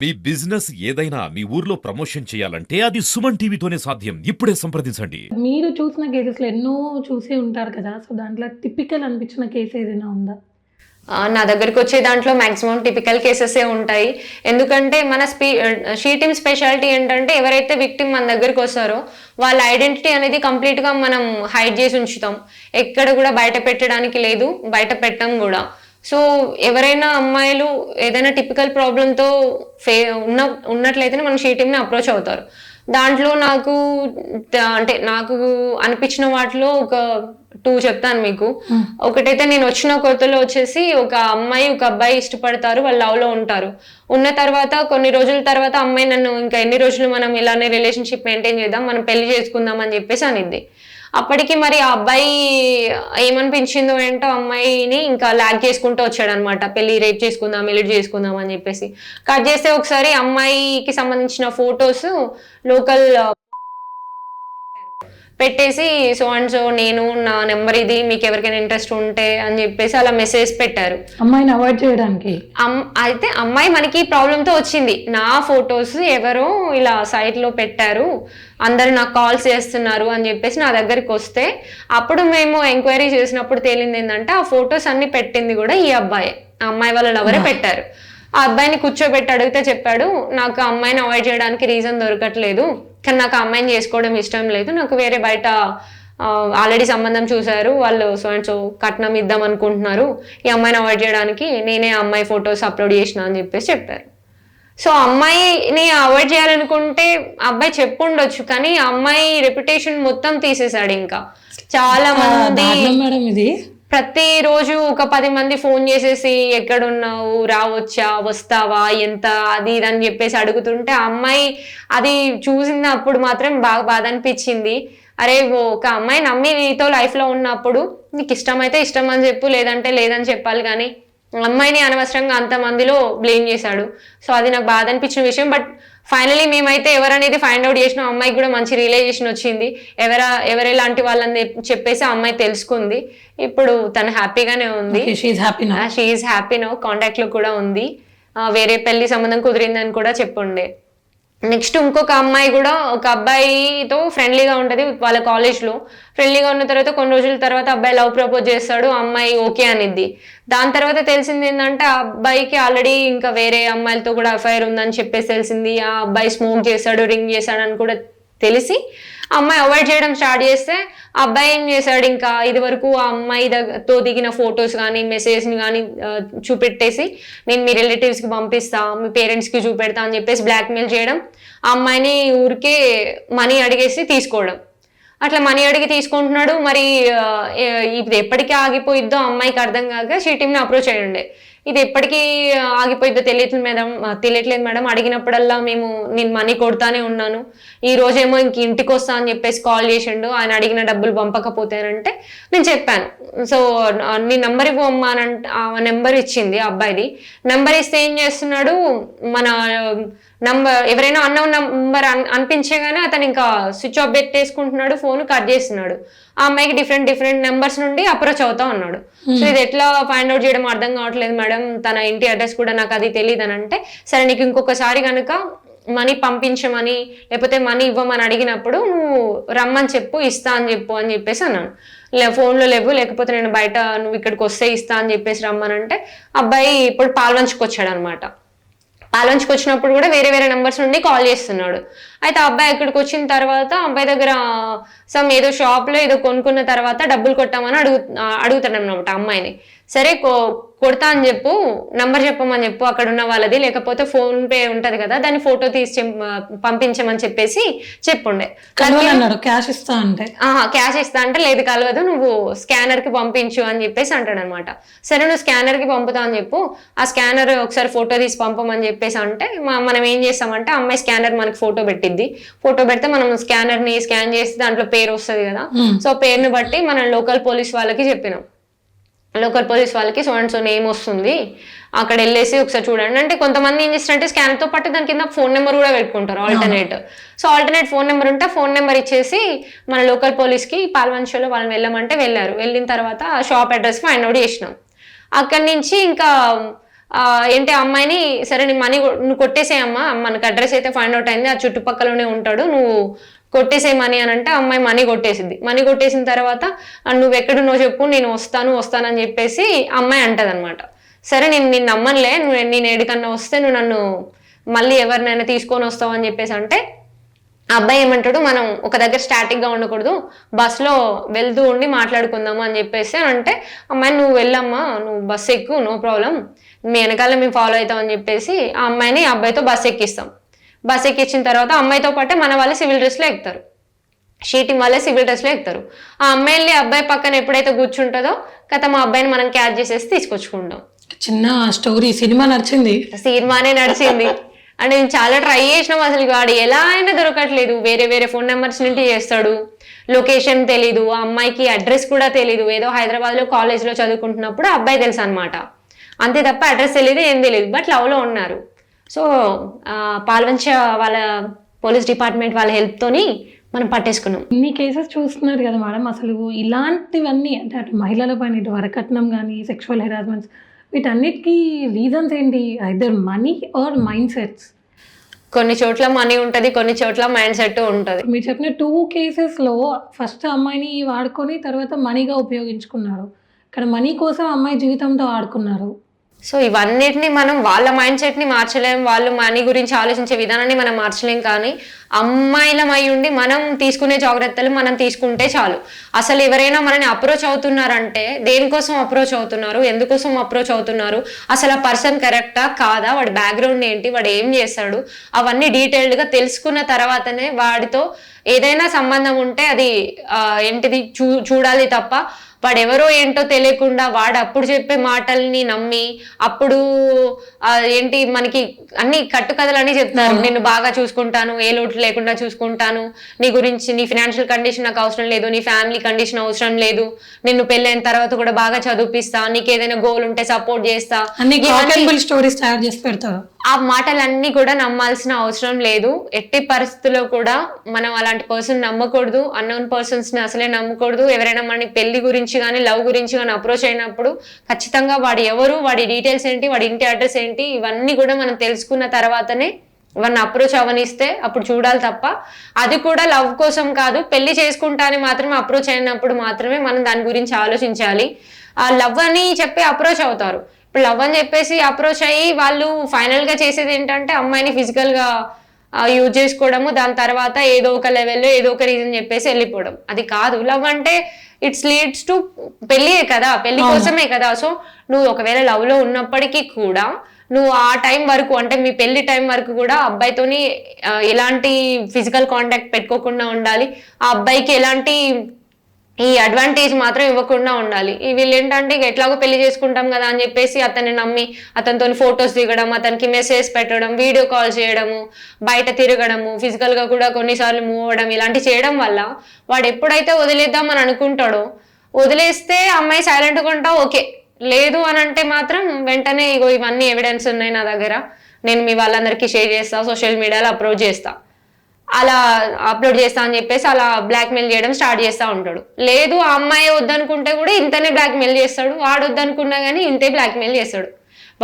మీ business ఏదైనా మీ ఊర్లో promotion చేయాలంటే అది సుమన్ టీవీతోనే సాధ్యం. ఇప్పుడే సంప్రదించండి. మీరు చూసిన కేసెస్‌లో ఎన్నో చూసే ఉంటారు కదా! సో, దాంట్లో టిపికల్ అనిపించిన కేస్ ఏదైనా ఉందా? నా దగ్గరికొచ్చే దాంట్లో మాక్సిమం టిపికల్ కేసెసే ఉంటాయి. ఎందుకంటే మన షీ టీమ్ స్పెషాలిటీ ఏంటంటే ఎవరైతే విక్టిమ్ మన దగ్గరికొస్తారో వాళ్ళ ఐడెంటిటీ అనేది కంప్లీట్‌గా మనం హైడ్ చేసి ఉంచుతాం. ఎక్కడ కూడా బయట పెట్టడానికి లేదు. బయట పెట్టం గూడా. సో, ఎవరైనా అమ్మాయిలు ఏదైనా టిపికల్ ప్రాబ్లమ్‌తో ఫే ఉన్న ఉన్నట్లయితేనే మన షీ టీమ్‌ని అప్రోచ్ అవుతారు. దాంట్లో అంటే నాకు అనిపించిన వాటిలో ఒక 2 చెప్తాను మీకు. ఒకటైతే నేను వచ్చిన కొత్తలో వచ్చేసి ఒక అమ్మాయి, ఒక అబ్బాయి ఇష్టపడతారు. వాళ్ళు లవ్‌లో ఉంటారు. ఉన్న తర్వాత కొన్ని రోజుల తర్వాత అమ్మాయి నన్ను ఇంకా ఎన్ని రోజులు మనం ఇలానే రిలేషన్‌షిప్ మెయింటైన్ చేద్దాం. మనం పెళ్లి చేసుకుందాం అని చెప్పేసి అనిద్ది. అప్పటికి మరి ఆ అబ్బాయి ఏమనిపించిందో ఏంటో అమ్మాయిని ఇంకా లాగ్ చేసుకుంటూ వచ్చాడనమాట. పెళ్లి రేపు చేసుకుందాం, ఎల్లుండి చేసుకుందాం అని చెప్పేసి. కట్ చేస్తే ఒకసారి అమ్మాయికి సంబంధించిన ఫోటోస్ లోకల్ పెట్టేసి సో అండ్ సో నేను నా నెంబర్ ఇది మీకు ఎవరికైనా ఇంట్రెస్ట్ ఉంటే అని చెప్పేసి అలా మెసేజ్ పెట్టారు అమ్మాయిని అవాయిడ్ చేయడానికి. అయితే అమ్మాయి మనకి ప్రాబ్లంతో వచ్చింది. నా ఫొటోస్ ఎవరో ఇలా సైట్లో పెట్టారు, అందరు నాకు కాల్స్ చేస్తున్నారు అని చెప్పేసి నా దగ్గరికి వస్తే అప్పుడు మేము ఎంక్వైరీ చేసినప్పుడు తేలింది ఏంటంటే ఆ ఫొటోస్ అన్ని పెట్టింది కూడా ఈ అబ్బాయి, ఆ అమ్మాయి వాళ్ళ లవరే పెట్టారు. ఆ అబ్బాయిని కూర్చోబెట్టి అడిగితే చెప్పాడు, నాకు ఆ అమ్మాయిని అవాయిడ్ చేయడానికి రీజన్ దొరకట్లేదు, కానీ నాకు ఆ అమ్మాయిని చేసుకోవడం ఇష్టం లేదు, నాకు వేరే బయట ఆల్రెడీ సంబంధం చూశారు, వాళ్ళు సో అండ్ సో కట్నం ఇద్దాం అనుకుంటున్నారు, ఈ అమ్మాయిని అవాయిడ్ చేయడానికి నేనే ఆ అమ్మాయి ఫొటోస్ అప్లోడ్ చేసిన అని చెప్పేసి చెప్పారు. సో అమ్మాయిని అవాయిడ్ చేయాలనుకుంటే అబ్బాయి చెప్పుండొచ్చు, కానీ ఆ అమ్మాయి రెప్యుటేషన్ మొత్తం తీసేశాడు. ఇంకా చాలా మంది మేడం ఇది ప్రతిరోజు ఒక 10 మంది ఫోన్ చేసేసి ఎక్కడున్నావు, రావచ్చా, వస్తావా, ఎంత, అది ఇది అని చెప్పేసి అడుగుతుంటే అమ్మాయి అది చూసినప్పుడు మాత్రం బాగా బాధ అనిపించింది. అరే ఒక అమ్మాయి నమ్మి నీతో లైఫ్లో ఉన్నప్పుడు నీకు ఇష్టమైతే ఇష్టం అని చెప్పు, లేదంటే లేదని చెప్పాలి, కానీ అమ్మాయిని అనవసరంగా అంతమందిలో బ్లేమ్ చేశాడు. సో అది నాకు బాధ అనిపించిన విషయం. బట్ ఫైనలీ మేమైతే ఎవరనేది ఫైండ్ అవుట్ చేసినాం. అమ్మాయికి కూడా మంచి రియలైజేషన్ వచ్చింది, ఎవరెలాంటి వాళ్ళని చెప్పేసి ఆ అమ్మాయి తెలుసుకుంది. ఇప్పుడు తను హ్యాపీగానే ఉంది. She happy now. కాంటాక్ట్ లో కూడా ఉంది. వేరే పెళ్లి సంబంధం కుదిరిందని కూడా చెప్పుండే. నెక్స్ట్ ఇంకొక అమ్మాయి కూడా ఒక అబ్బాయితో ఫ్రెండ్లీగా ఉంటది వాళ్ళ కాలేజ్లో. ఫ్రెండ్లీగా ఉన్న తర్వాత కొన్ని రోజుల తర్వాత అబ్బాయి లవ్ ప్రపోజ్ చేస్తాడు, అమ్మాయి ఓకే అనిద్ది. దాని తర్వాత తెలిసింది ఏంటంటే ఆ అబ్బాయికి ఆల్రెడీ ఇంకా వేరే అమ్మాయిలతో కూడా అఫైర్ ఉందని చెప్పేసి తెలిసింది. ఆ అబ్బాయి స్మోక్ చేశాడు, డ్రింక్ చేశాడు అని కూడా తెలిసి అమ్మాయి అవాయిడ్ చేయడం స్టార్ట్ చేస్తే ఆ అబ్బాయి ఏం చేశాడు, ఇంకా ఇది వరకు ఆ అమ్మాయి తో దిగిన ఫొటోస్ కానీ మెసేజ్ని కానీ చూపెట్టేసి నేను మీ రిలేటివ్స్కి పంపిస్తా, మీ పేరెంట్స్కి చూపెడతా అని చెప్పేసి బ్లాక్మెయిల్ చేయడం, ఆ అమ్మాయిని ఊరికే మనీ అడిగేసి తీసుకోవడం. అట్లా మనీ అడిగి తీసుకుంటున్నాడు. మరి ఇది ఎప్పటికీ ఆగిపోయిద్దో అమ్మాయికి అర్థం కాక షీ టీమ్ని అప్రోచ్ అయ్యండి. ఇది ఎప్పటికీ ఆగిపోయిద్దో తెలియట్లేదు మేడం, అడిగినప్పుడల్లా నేను మనీ కొడతానే ఉన్నాను, ఈ రోజేమో ఇంక ఇంటికి వస్తా అని చెప్పేసి కాల్ చేసిండు, ఆయన అడిగిన డబ్బులు పంపకపోతేనంటే నేను చెప్పాను, సో నీ నెంబర్ ఇవ్వమ్మా అనంటే ఆ నెంబర్ ఇచ్చింది. అబ్బాయిది నెంబర్ ఇస్తే ఏం చేస్తున్నాడు, మన ఎవరైనా అన్నోన్ నంబర్ అనిపించగానే అతను ఇంకా స్విచ్ ఆఫ్ పెట్టేసుకుంటున్నాడు, ఫోన్ కట్ చేస్తున్నాడు. ఆ అమ్మాయికి డిఫరెంట్ నెంబర్స్ నుండి అప్రోచ్ అవుతా ఉన్నాడు. సో ఇది ఎట్లా ఫైండ్ అవుట్ చేయడం అర్థం కావట్లేదు మేడం, తన ఇంటి అడ్రస్ కూడా నాకు అది తెలియదు అని అంటే, సరే నీకు ఇంకొకసారి కనుక మనీ పంపించమని లేకపోతే మనీ ఇవ్వమని అడిగినప్పుడు నువ్వు రమ్మని చెప్పు, ఇస్తా అని చెప్పు అని చెప్పేసి అన్నాను. ఫోన్లో లేవు, లేకపోతే నేను బయట నువ్వు ఇక్కడికి వస్తే ఇస్తా అని చెప్పేసి రమ్మనంటే అబ్బాయి ఇప్పుడు పాల్వంచుకొచ్చాడు అనమాట. పాల్వంచుకు వచ్చినప్పుడు కూడా వేరే నెంబర్స్ నుండి కాల్ చేస్తున్నాడు. అయితే ఆ అబ్బాయి ఇక్కడికి వచ్చిన తర్వాత అబ్బాయి దగ్గర ఏదో షాప్లో ఏదో కొనుక్కున్న తర్వాత డబ్బులు కొట్టామని అడుగుతాడు అన్నమాట అమ్మాయిని. సరే కొడతా అని చెప్పు, నంబర్ చెప్పమని చెప్పు అక్కడ ఉన్న వాళ్ళది, లేకపోతే ఫోన్ పే ఉంటది కదా దాన్ని ఫోటో తీసి పంపించమని చెప్పేసి చెప్పుండే. క్యాష్ ఇస్తా అంటే లేదు కలవదు, నువ్వు స్కానర్ కి పంపించు అని చెప్పేసి అంటాడు అనమాట. సరే నువ్వు స్కానర్ కి పంపుతా అని చెప్పు, ఆ స్కానర్ ఒకసారి ఫోటో తీసి పంపమని చెప్పేసి అంటే మనం ఏం చేస్తామంటే అమ్మాయి స్కానర్ మనకి ఫోటో పెట్టిద్ది. ఫోటో పెడితే మనం స్కానర్ ని స్కాన్ చేసి దాంట్లో పేరు వస్తుంది కదా, సో పేరుని బట్టి మనం లోకల్ పోలీస్ వాళ్ళకి చెప్పినాం. లోకల్ పోలీస్ వాళ్ళకి సో అండ్ సో నేమ్ వస్తుంది, అక్కడ వెళ్ళేసి ఒకసారి చూడండి అంటే, కొంతమంది ఏం చేస్తారంటే స్కానర్తో పాటు దాని కింద ఫోన్ నెంబర్ కూడా పెట్టుకుంటారు alternate. So alternate phone number ఉంటే ఫోన్ నెంబర్ ఇచ్చేసి మన లోకల్ పోలీస్కి పాల్వంచలో వాళ్ళని వెళ్ళమంటే వెళ్ళారు. వెళ్ళిన తర్వాత షాప్ అడ్రస్ ఫైండ్ అవుట్ చేసినాం. అక్కడి నుంచి ఇంకా ఏంటి అమ్మాయిని సరే నీ మనీ నువ్వు కొట్టేసేయమ్మా, మనకు అడ్రస్ అయితే ఫైండ్ అవుట్ అయింది, ఆ చుట్టుపక్కలనే ఉంటాడు, నువ్వు కొట్టేసే మనీ అని అంటే అమ్మాయి మనీ కొట్టేసింది. మనీ కొట్టేసిన తర్వాత నువ్వు ఎక్కడున్నావు చెప్పు, నేను వస్తానని చెప్పేసి అమ్మాయి అంటది అనమాట. సరే నేను నమ్మనులే, నేను ఏడికన్నా వస్తే నువ్వు నన్ను మళ్ళీ ఎవరినైనా తీసుకొని వస్తావు అని చెప్పేసి అంటే అబ్బాయి ఏమంటాడు, మనం ఒక దగ్గర స్టాటిక్గా ఉండకూడదు, బస్సులో వెళ్తూ ఉండి మాట్లాడుకుందాము అని చెప్పేసి అంటే అమ్మాయి నువ్వు వెళ్ళమ్మా, నువ్వు బస్సు ఎక్కువ, నో ప్రాబ్లం, మీ వెనకాల మేము ఫాలో అవుతాం అని చెప్పేసి ఆ అమ్మాయిని అబ్బాయితో బస్సు ఎక్కిస్తాం. బస్సు ఎక్కించిన తర్వాత అమ్మాయితో పాటే మన వాళ్ళు సివిల్ డ్రెస్లో ఎక్కుతారు, షీటింగ్ వాళ్ళే సివిల్ డ్రెస్లో ఎక్కుతారు. ఆ అమ్మాయిని అబ్బాయి పక్కన ఎప్పుడైతే కూర్చుంటుందో కథ మా అబ్బాయిని మనం క్యాచ్ చేసేసి తీసుకొచ్చుకుంటాం. చిన్న స్టోరీ, సినిమా నడిచింది, సినిమానే నడిచింది. అంటే నేను చాలా ట్రై చేసినాం, అసలు వాడు ఎలా అయినా దొరకట్లేదు, వేరే ఫోన్ నెంబర్స్ నుండి చేస్తాడు, లొకేషన్ తెలీదు, ఆ అమ్మాయికి అడ్రస్ కూడా తెలీదు, ఏదో హైదరాబాద్లో కాలేజ్లో చదువుకుంటున్నప్పుడు అబ్బాయి తెలుసు అనమాట, అంతే తప్ప అడ్రస్ తెలియదు, ఏం తెలియదు, బట్ లవ్లో ఉన్నారు. సో పాల్వంచ వాళ్ళ పోలీస్ డిపార్ట్మెంట్ వాళ్ళ హెల్ప్తోని మనం పట్టేసుకున్నాం. ఇన్ని కేసెస్ చూస్తున్నారు కదా మేడం, అసలు ఇలాంటివన్నీ అంటే అటు మహిళల పైన ఇటు వరకట్నం కానీ సెక్షువల్ హెరాస్మెంట్స్, వీటన్నిటికీ రీజన్స్ ఏంటి? Either money are mind sets. కొన్ని చోట్ల మనీ ఉంటుంది, కొన్ని చోట్ల మైండ్ సెట్ ఉంటుంది. మీరు చెప్పిన 2 కేసెస్లో ఫస్ట్ అమ్మాయిని వాడుకొని తర్వాత మనీగా ఉపయోగించుకున్నారు, ఇక్కడ మనీ కోసం అమ్మాయి జీవితంతో ఆడుకున్నారు. సో ఇవన్నిటిని మనం వాళ్ళ మైండ్ సెట్ని మార్చలేం, వాళ్ళు మనీ గురించి ఆలోచించే విధానాన్ని మనం మార్చలేం, కానీ అమ్మాయిలమై ఉండి మనం తీసుకునే జాగ్రత్తలు మనం తీసుకుంటే చాలు. అసలు ఎవరైనా మనని అప్రోచ్ అవుతున్నారంటే దేనికోసం అప్రోచ్ అవుతున్నారు, ఎందుకోసం అప్రోచ్ అవుతున్నారు, అసలు ఆ పర్సన్ కరెక్టా కాదా, వాడి బ్యాక్గ్రౌండ్ ఏంటి, వాడు ఏం చేస్తాడు, అవన్నీ డీటెయిల్డ్గా తెలుసుకున్న తర్వాతనే వాడితో ఏదైనా సంబంధం ఉంటే అది ఏంటిది చూడాలి తప్ప వాడెవరో ఏంటో తెలియకుండా వాడు అప్పుడు చెప్పే మాటల్ని నమ్మి అప్పుడు ఏంటి మనకి అన్ని కట్టుకథలన్నీ చెప్తారు, నిన్ను బాగా చూసుకుంటాను, ఏ లోటు లేకుండా చూసుకుంటాను, నీ గురించి నీ ఫినాన్షియల్ కండిషన్ నాకు అవసరం లేదు, నీ ఫ్యామిలీ కండిషన్ అవసరం లేదు, నిన్ను పెళ్ళైన తర్వాత కూడా బాగా చదివిపిస్తా, నీకు ఏదైనా గోల్ ఉంటే సపోర్ట్ చేస్తా, స్టోరీస్ తయారు చేసి పెడతారు. ఆ మాటలన్నీ కూడా నమ్మాల్సిన అవసరం లేదు. ఎట్టి పరిస్థితుల్లో కూడా మనం అలాంటి పర్సన్ నమ్మకూడదు, అన్నోన్ పర్సన్స్ ని అసలే నమ్మకూడదు. ఎవరైనా మన పెళ్లి గురించి కానీ లవ్ గురించి కానీ అప్రోచ్ అయినప్పుడు ఖచ్చితంగా వాడు ఎవరు, వాడి డీటెయిల్స్ ఏంటి, వాడి ఇంటి అడ్రస్ ఏంటి, ఇవన్నీ కూడా మనం తెలుసుకున్న తర్వాతనే వాడిని అప్రోచ్ అవనిస్తే అప్పుడు చూడాలి తప్ప, అది కూడా లవ్ కోసం కాదు, పెళ్లి చేసుకుంటా అని మాత్రమే అప్రోచ్ అయినప్పుడు మాత్రమే మనం దాని గురించి ఆలోచించాలి. ఆ లవ్ అని చెప్పి అప్రోచ్ అవుతారు, ఇప్పుడు లవ్ అని చెప్పేసి అప్రోచ్ అయ్యి వాళ్ళు ఫైనల్ గా చేసేది ఏంటంటే అమ్మాయిని ఫిజికల్ గా యూజ్ చేసుకోవడము, దాని తర్వాత ఏదో ఒక లెవెల్లో ఏదో ఒక రీజన్ చెప్పేసి వెళ్ళిపోవడం. అది కాదు లవ్ అంటే, ఇట్స్ లీడ్స్ టు పెళ్ళియే కదా, పెళ్లి కోసమే కదా. సో నువ్వు ఒకవేళ లవ్ లో ఉన్నప్పటికీ కూడా నువ్వు ఆ టైం వరకు అంటే మీ పెళ్లి టైం వరకు కూడా అబ్బాయితోని ఎలాంటి ఫిజికల్ కాంటాక్ట్ పెట్టుకోకుండా ఉండాలి, ఆ అబ్బాయికి ఎలాంటి ఈ అడ్వాంటేజ్ మాత్రం ఇవ్వకుండా ఉండాలి. వీళ్ళు ఏంటంటే ఎట్లాగో పెళ్లి చేసుకుంటాం కదా అని చెప్పేసి అతన్ని నమ్మి అతనితో ఫొటోస్ దిగడం, అతనికి మెసేజ్ పెట్టడం, వీడియో కాల్ చేయడము, బయట తిరగడము, ఫిజికల్ గా కూడా కొన్నిసార్లు మూవ్ అవ్వడం, ఇలాంటి చేయడం వల్ల వాడు ఎప్పుడైతే వదిలేద్దాం అని అనుకుంటాడో, వదిలేస్తే అమ్మాయి సైలెంట్గా ఉంటా ఓకే, లేదు అని అంటే మాత్రం వెంటనే ఇగో ఇవన్నీ ఎవిడెన్స్ ఉన్నాయి నా దగ్గర, నేను మీ వాళ్ళందరికీ షేర్ చేస్తా, సోషల్ మీడియాలో అప్లోడ్ చేస్తా, అలా అప్లోడ్ చేస్తా అని చెప్పేసి అలా బ్లాక్మెయిల్ చేయడం స్టార్ట్ చేస్తూ ఉంటాడు. లేదు ఆ అమ్మాయి వద్దనుకుంటే కూడా ఇంతనే బ్లాక్మెయిల్ చేస్తాడు, వాడు వద్దనుకున్నా కానీ ఇంతే బ్లాక్మెయిల్ చేస్తాడు.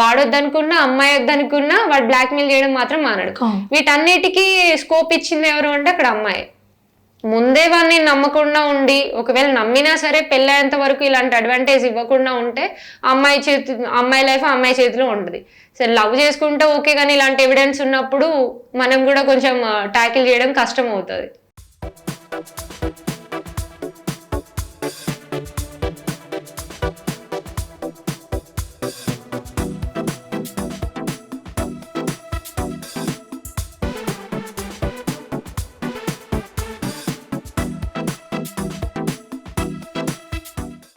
వాడు వద్దనుకున్నా అమ్మాయి వద్దనుకున్నా వాడు బ్లాక్మెయిల్ చేయడం మాత్రం మానడు. వీటన్నిటికీ స్కోప్ ఇచ్చింది ఎవరు అంటే అక్కడ అమ్మాయి. ముందే వాడిని నమ్మకుండా ఉండి ఒకవేళ నమ్మినా సరే పెళ్ళేంత వరకు ఇలాంటి అడ్వాంటేజ్ ఇవ్వకుండా ఉంటే అమ్మాయి లైఫ్ అమ్మాయి చేతిలో ఉంటుంది. సరే లవ్ చేసుకుంటే ఓకే, కానీ ఇలాంటి ఎవిడెన్స్ ఉన్నప్పుడు మనం కూడా కొంచెం ట్యాకిల్ చేయడం కష్టం అవుతుంది.